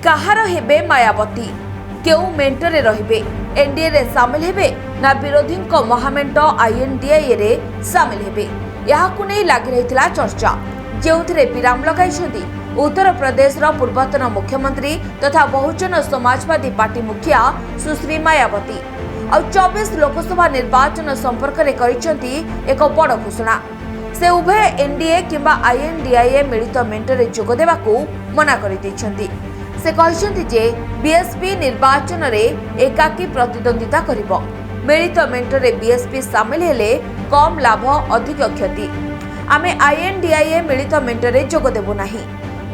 कहार हेबे मायावती केउ मेंटरे रहिबे एनडीए रे शामिल हेबे ना विरोधी महामेंट आईएनडीए रे शामिल हेबे याकु नै लागि रहितला चर्चा जेउथरे विराम लगाइछथि उत्तर प्रदेश रो पूर्वतन मुख्यमंत्री तथा बहुजन समाजवादी पार्टी मुखिया सुश्री मायावती और 24 लोकसभा निर्वाचन संपर्क रे करिसेंती एक बड़ घोषणा। से उभय एनडीए किंबा आईएनडीए मिलित मेंटरे जोग देबाकू मना करि दैछंती। से कहिसेंती जे बीएसपी निर्वाचन रे एकाकी प्रतिद्वंदिता करिवो मिलित मेंटरे बीएसपी शामिल हेले कम लाभ अधिक क्षति आमे आईएनडीए मिलित मेंटरे जोग देबो नाही।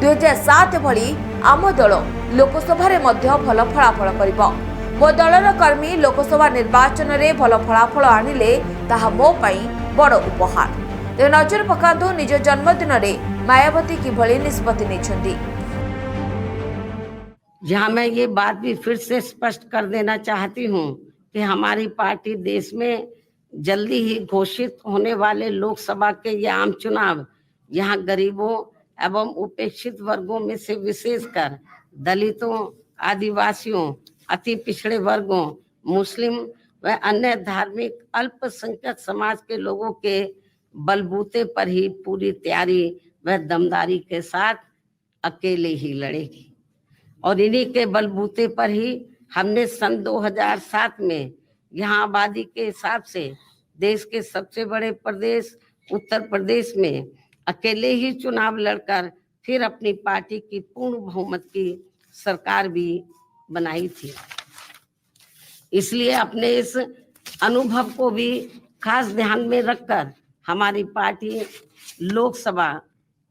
2007 भली आम दल लोकसभा रे मध्य भल फलाफल करिवो मो दलर कर्मी लोकसभा निर्वाचन रे भल फलाफल आनिले ताहा मो पई बड़ उपहार। ते नजर पकांतु निज जन्मदिन रे मायावती किभली निष्पत्ति नेछंती। जहाँ मैं ये बात भी फिर से स्पष्ट कर देना चाहती हूँ कि हमारी पार्टी देश में जल्दी ही घोषित होने वाले लोकसभा के ये आम चुनाव यहाँ गरीबों एवं उपेक्षित वर्गों में से विशेषकर दलितों, आदिवासियों, अति पिछड़े वर्गों, मुस्लिम व अन्य धार्मिक अल्पसंख्यक समाज के लोगों के बलबूते पर ही पूरी तैयारी व दमदारी के साथ अकेले ही लड़ेगी और इन्हीं के बलबूते पर ही हमने सन 2007 में यहाँ आबादी के हिसाब से देश के सबसे बड़े प्रदेश उत्तर प्रदेश में अकेले ही चुनाव लड़कर फिर अपनी पार्टी की पूर्ण बहुमत की सरकार भी बनाई थी। इसलिए अपने इस अनुभव को भी खास ध्यान में रखकर हमारी पार्टी लोकसभा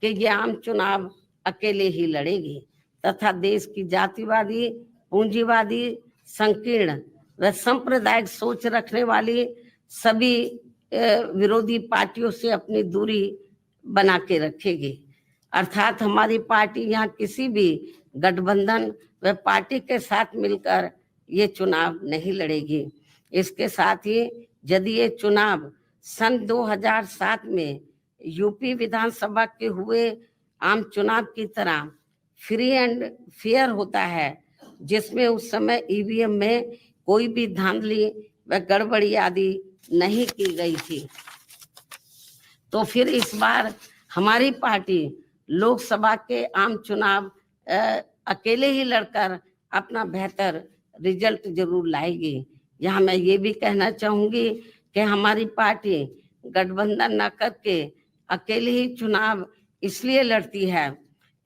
के ये आम चुनाव अकेले ही लड़ेगी तथा देश की जातिवादी, पूंजीवादी, संकीर्ण व सांप्रदायिक सोच रखने वाली सभी विरोधी पार्टियों से अपनी दूरी बना के रखेगी। अर्थात हमारी पार्टी यहाँ किसी भी गठबंधन व पार्टी के साथ मिलकर ये चुनाव नहीं लड़ेगी। इसके साथ ही यदि ये चुनाव सन 2007 में यूपी विधानसभा के हुए आम चुनाव की तरह फ्री एंड फेयर होता है, जिसमें उस समय ईवीएम में कोई भी धांधली व गड़बड़ी आदि नहीं की गई थी, तो फिर इस बार हमारी पार्टी लोकसभा के आम चुनाव अकेले ही लड़कर अपना बेहतर रिजल्ट जरूर लाएगी। यहाँ मैं ये भी कहना चाहूंगी कि हमारी पार्टी गठबंधन न करके अकेले ही चुनाव इसलिए लड़ती है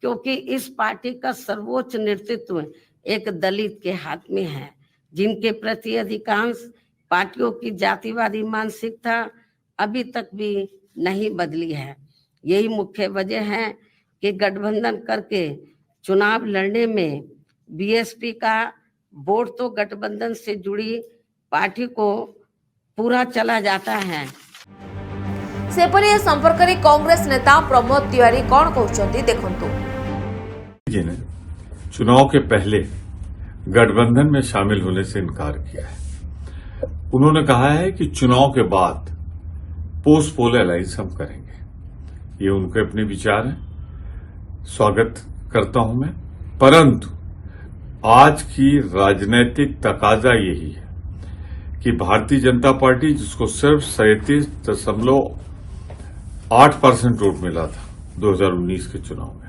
क्योंकि इस पार्टी का सर्वोच्च नेतृत्व एक दलित के हाथ में है, जिनके प्रति अधिकांश पार्टियों की जातिवादी मानसिकता अभी तक भी नहीं बदली है। यही मुख्य वजह है कि गठबंधन करके चुनाव लड़ने में बीएसपी का वोट तो गठबंधन से जुड़ी पार्टी को पूरा चला जाता है। सेपरि संपर्क रे कांग्रेस नेता प्रमोद तिवारी कौन कहउछंती देखंतु। चुनाव के पहले गठबंधन में शामिल होने से इनकार किया है। उन्होंने कहा है कि चुनाव के बाद पोस्ट पोल अलायंस हम करेंगे। ये उनके अपने विचार हैं, स्वागत करता हूं मैं, परंतु आज की राजनीतिक तकाजा यही है कि भारतीय जनता पार्टी, जिसको सिर्फ 37.8% वोट मिला था 2019 के चुनाव में,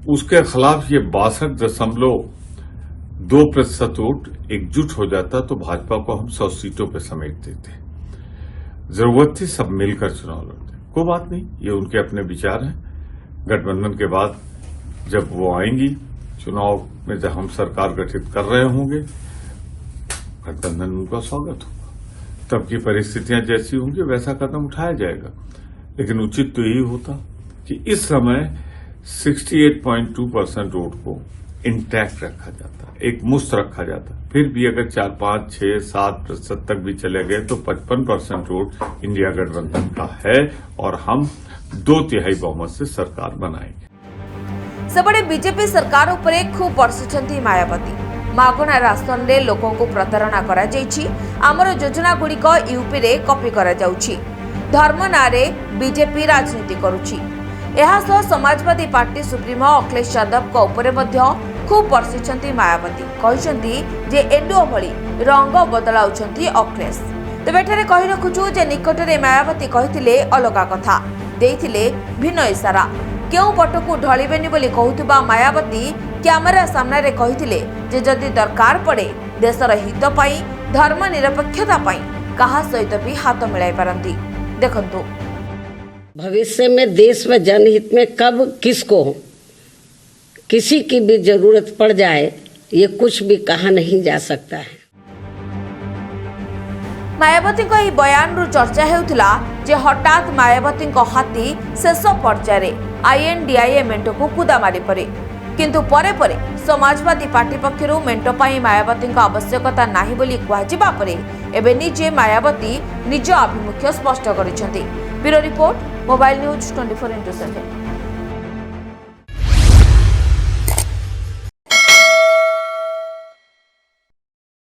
उसके खिलाफ ये 62.2% वोट एकजुट हो जाता तो भाजपा को हम 100 सीटों पर समेट देते। जरूरत थी सब मिलकर चुनाव लड़ते। कोई बात नहीं, ये उनके अपने विचार हैं। गठबंधन के बाद जब वो आएंगी चुनाव में, जब हम सरकार गठित कर रहे होंगे, गठबंधन में उनका स्वागत होगा। तब की परिस्थितियां जैसी होंगी वैसा कदम उठाया जाएगा, लेकिन उचित तो यही होता कि इस समय 68.2% वोट को इंटैक्ट रखा जाता, एक मुश्त रखा जाता। फिर भी अगर 4, 5, 6, 7% तक भी चले गए तो 55% वोट इंडिया गठबंधन का है और हम 2/3 बहुमत से सरकार बनाएंगे। सबड़े बीजेपी सरकार उपरे खूब बरसुछंती मायावती। मागणा राशन रे लोकों को प्रतारणा करा जायछि। आमर योजना गुड़िक यूपी रे कॉपी करा जाउछि। धर्म नारे बीजेपी राजनीति करुछि। समाजवादी पार्टी सुप्रीमो अखिलेश यादव को उपरे मध्य खूब बर्षिंट मायावती कहते जे एंडुओ भली रंग बदलाउछंती अखिलेश। तेबे एठारे कहि रखुछु जे निकटरे मायावती कहिथिले अलगा कथा देइथिले भिन्न इशारा केउ पटकू ढलिबेनी बोली कहउतबा मायावती कैमेरा सामने रे कहिथिले जे जदि दरकार पड़े देशर हित पाई धर्मनिरपेक्षता पाई कहा सहित भी हाथ मिलाई पारंती। देखंतु भविष्य में देश में जनहित में कब किसको किसी की भी जरूरत पड़ जाए ये कुछ भी कहा नहीं जा सकता है। मायावती बयान रु चर्चा हेउथिला जे हठात मायावती हाथी शेष पर्याय आईएनडीआईए मेंट को कुदा मारी परे किंतु परे परे समाजवादी पार्टी पक्षरु मेंट पाई मायावती आवश्यकता नाही बोली कहजिबा परे एबे निजे मायावती निज आभिमुख्य स्पष्ट करिसेंती। Bureau report mobile news 24x7।